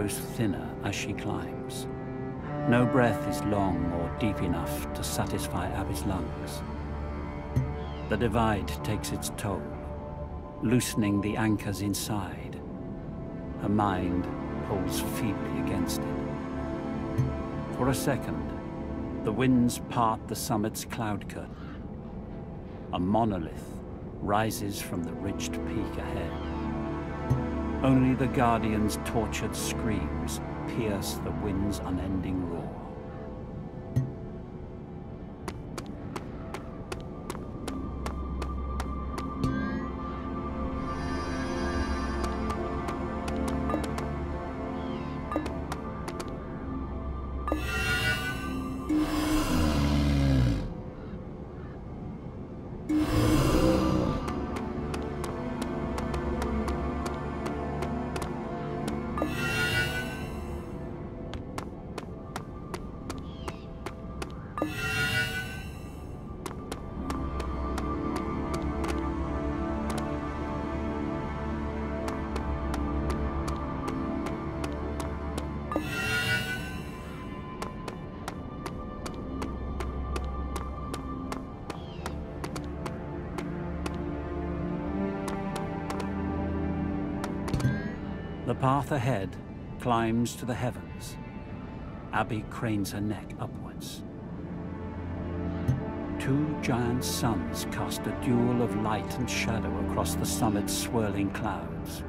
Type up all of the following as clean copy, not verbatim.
grows thinner as she climbs. No breath is long or deep enough to satisfy Abby's lungs. The divide takes its toll, loosening the anchors inside. Her mind pulls feebly against it. For a second, the winds part the summit's cloud curtain. A monolith rises from the ridged peak ahead. Only the Guardian's tortured screams pierce the wind's unending roar. The path ahead climbs to the heavens. Abby cranes her neck upwards. Two giant suns cast a duel of light and shadow across the summit's swirling clouds.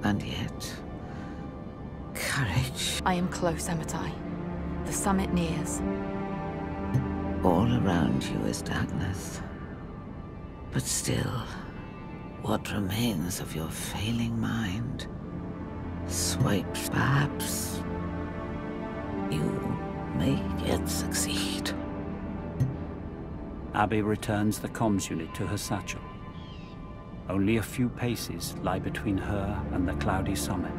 And yet, courage. I am close, Amitai. The summit nears. All around you is darkness. But still, what remains of your failing mind? Swipes, perhaps. You may yet succeed. Abby returns the comms unit to her satchel. Only a few paces lie between her and the cloudy summit.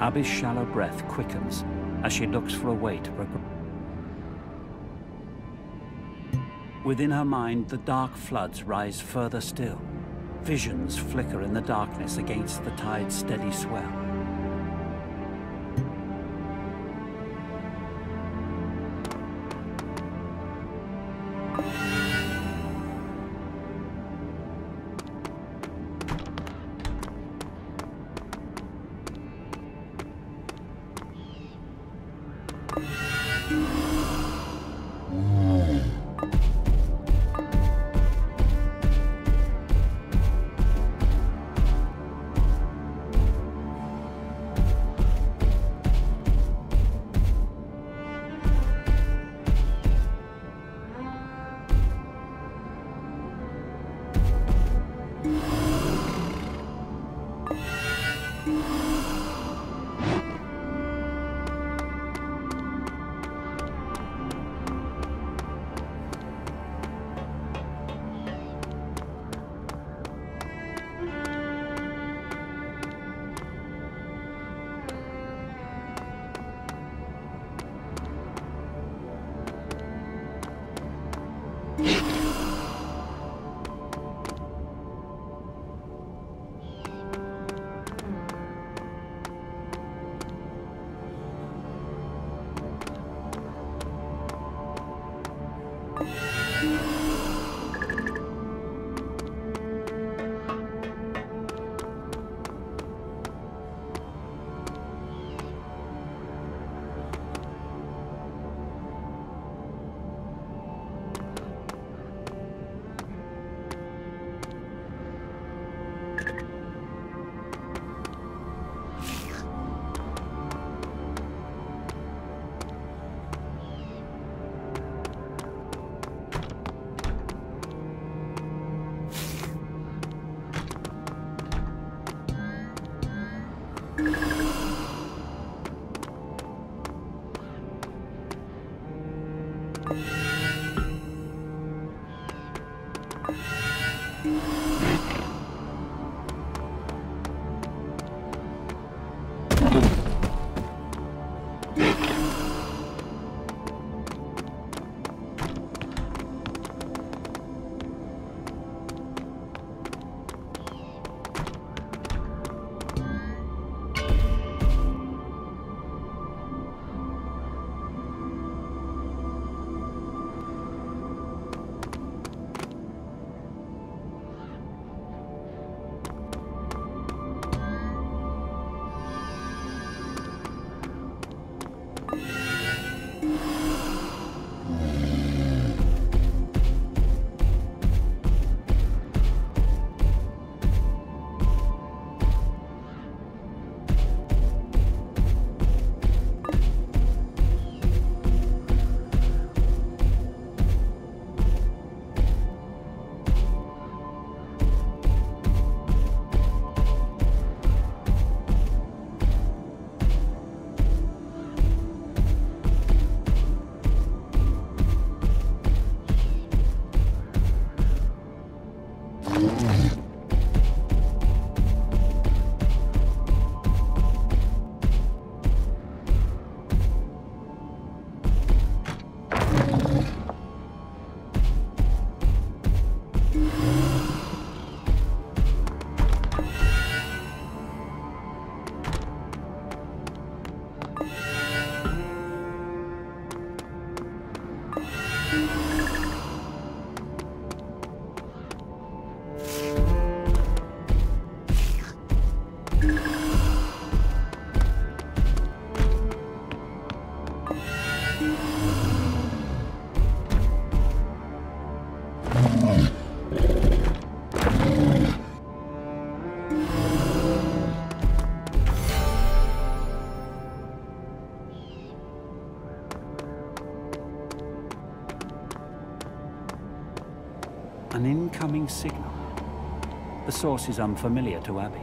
Abby's shallow breath quickens as she looks for a way to progress. Within her mind, the dark floods rise further still. Visions flicker in the darkness against the tide's steady swell. An incoming signal. The source is unfamiliar to Abby.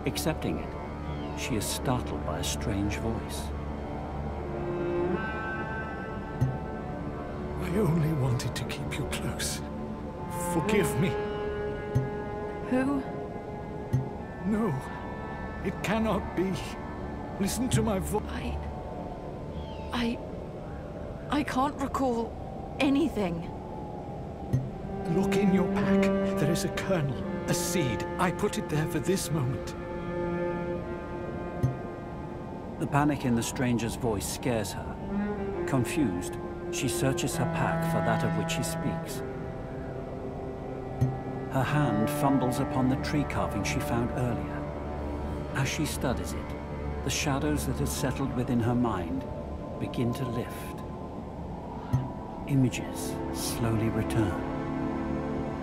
Accepting it, she is startled by a strange voice. I only wanted to keep you close. Forgive me. Who? No, it cannot be. Listen to my voice. I can't recall anything. Look in your pack. There is a kernel, a seed. I put it there for this moment. The panic in the stranger's voice scares her. Confused, she searches her pack for that of which he speaks. Her hand fumbles upon the tree carving she found earlier. As she studies it, the shadows that had settled within her mind begin to lift. Images slowly return.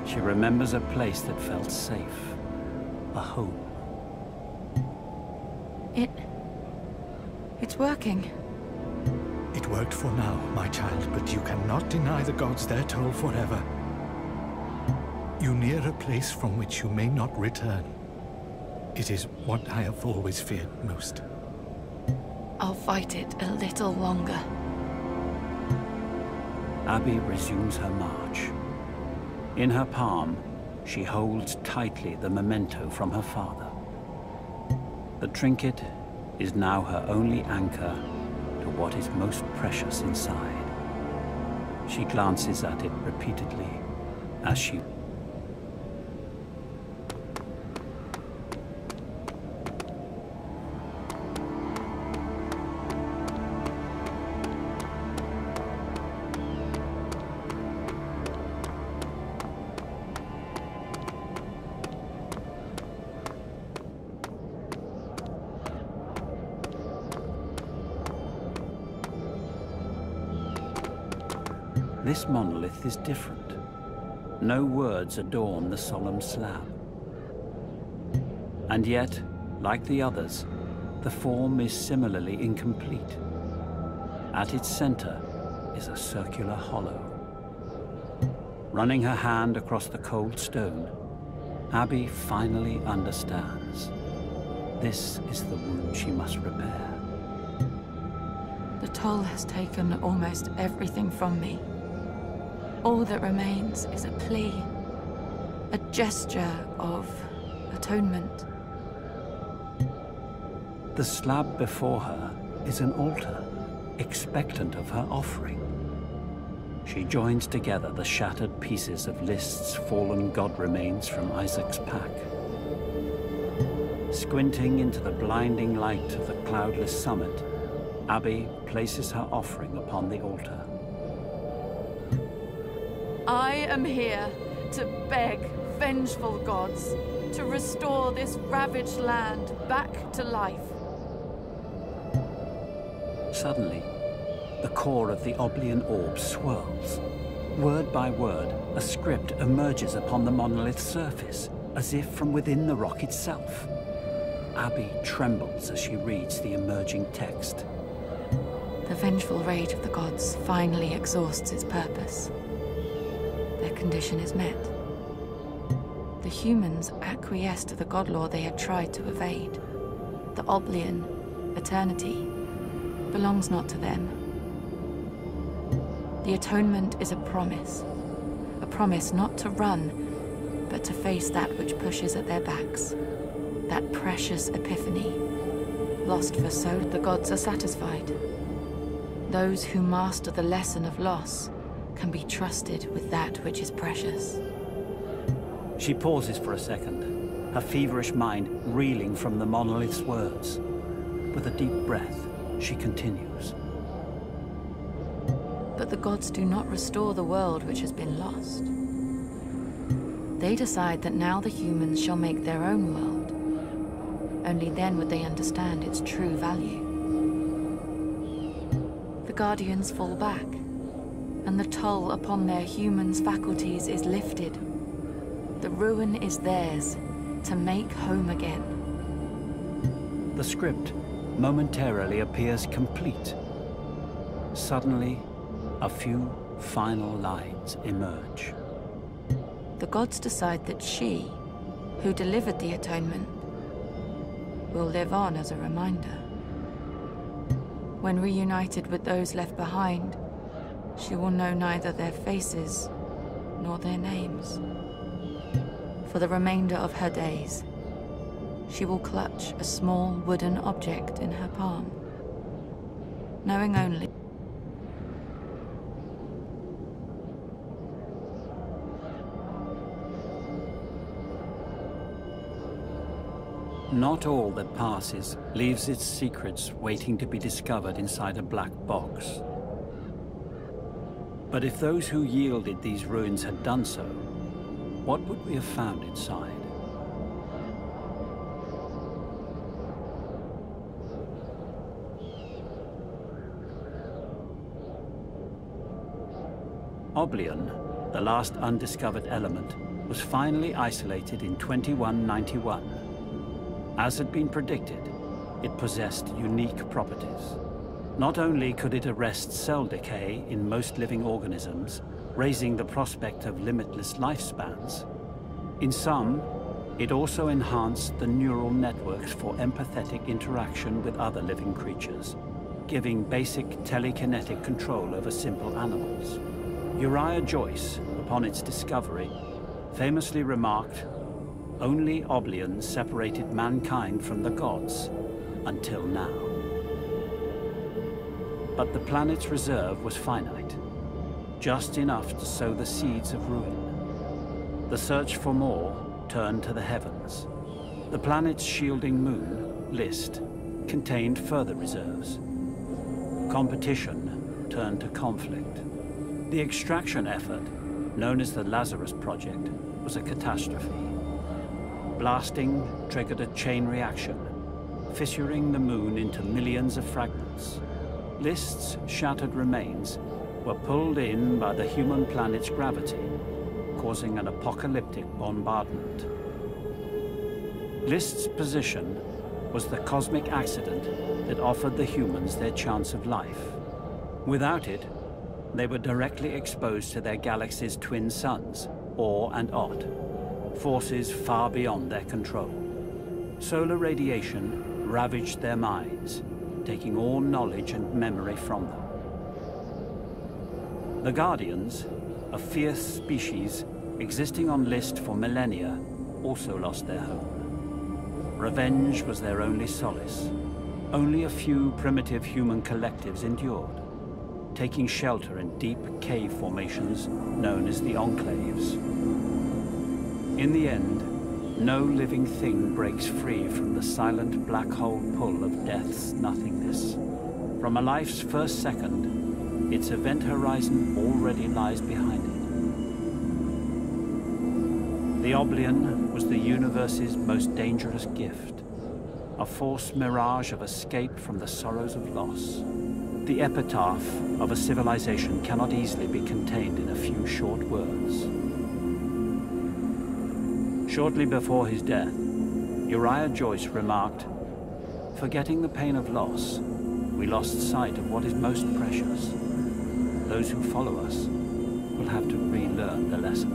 She remembers a place that felt safe, a home. It's working. It worked for now, my child, but you cannot deny the gods their toll forever. You near a place from which you may not return. It is what I have always feared most. I'll fight it a little longer. Abby resumes her march. In her palm, she holds tightly the memento from her father. The trinket is now her only anchor to what is most precious inside. She glances at it repeatedly as she... This monolith is different. No words adorn the solemn slab. And yet, like the others, the form is similarly incomplete. At its center is a circular hollow. Running her hand across the cold stone, Abby finally understands. This is the wound she must repair. The toll has taken almost everything from me. All that remains is a plea, a gesture of atonement. The slab before her is an altar, expectant of her offering. She joins together the shattered pieces of List's fallen god remains from Isaac's pack. Squinting into the blinding light of the cloudless summit, Abby places her offering upon the altar. I am here to beg vengeful gods to restore this ravaged land back to life. Suddenly, the core of the Oblian orb swirls. Word by word, a script emerges upon the monolith's surface, as if from within the rock itself. Abby trembles as she reads the emerging text. The vengeful rage of the gods finally exhausts its purpose. Their condition is met. The humans acquiesce to the god law they had tried to evade. The Oblian, eternity, belongs not to them. The atonement is a promise not to run, but to face that which pushes at their backs. That precious epiphany. Lost for so, the gods are satisfied. Those who master the lesson of loss can be trusted with that which is precious. She pauses for a second, her feverish mind reeling from the monolith's words. With a deep breath, she continues. But the gods do not restore the world which has been lost. They decide that now the humans shall make their own world. Only then would they understand its true value. The Guardians fall back, and the toll upon their humans' faculties is lifted. The ruin is theirs to make home again. The script momentarily appears complete. Suddenly, a few final lines emerge. The gods decide that she, who delivered the atonement, will live on as a reminder. When reunited with those left behind, she will know neither their faces nor their names. For the remainder of her days, she will clutch a small wooden object in her palm, knowing only not all that passes leaves its secrets waiting to be discovered inside a black box. But if those who yielded these ruins had done so, what would we have found inside? Oblion, the last undiscovered element, was finally isolated in 2191. As had been predicted, it possessed unique properties. Not only could it arrest cell decay in most living organisms, raising the prospect of limitless lifespans, in some, it also enhanced the neural networks for empathetic interaction with other living creatures, giving basic telekinetic control over simple animals. Uriah Joyce, upon its discovery, famously remarked, "Only Oblion separated mankind from the gods, until now." But the planet's reserve was finite, just enough to sow the seeds of ruin. The search for more turned to the heavens. The planet's shielding moon, List, contained further reserves. Competition turned to conflict. The extraction effort, known as the Lazarus Project, was a catastrophe. Blasting triggered a chain reaction, fissuring the moon into millions of fragments. List's shattered remains were pulled in by the human planet's gravity, causing an apocalyptic bombardment. List's position was the cosmic accident that offered the humans their chance of life. Without it, they were directly exposed to their galaxy's twin suns, Or and Ott, forces far beyond their control. Solar radiation ravaged their minds, taking all knowledge and memory from them. The Guardians, a fierce species existing on List for millennia, also lost their home. Revenge was their only solace. Only a few primitive human collectives endured, taking shelter in deep cave formations known as the Enclaves. In the end, no living thing breaks free from the silent black hole pull of death's nothingness. From a life's first second, its event horizon already lies behind it. The Oblion was the universe's most dangerous gift, a false mirage of escape from the sorrows of loss. The epitaph of a civilization cannot easily be contained in a few short words. Shortly before his death, Uriah Joyce remarked, "Forgetting the pain of loss, we lost sight of what is most precious. Those who follow us will have to relearn the lesson."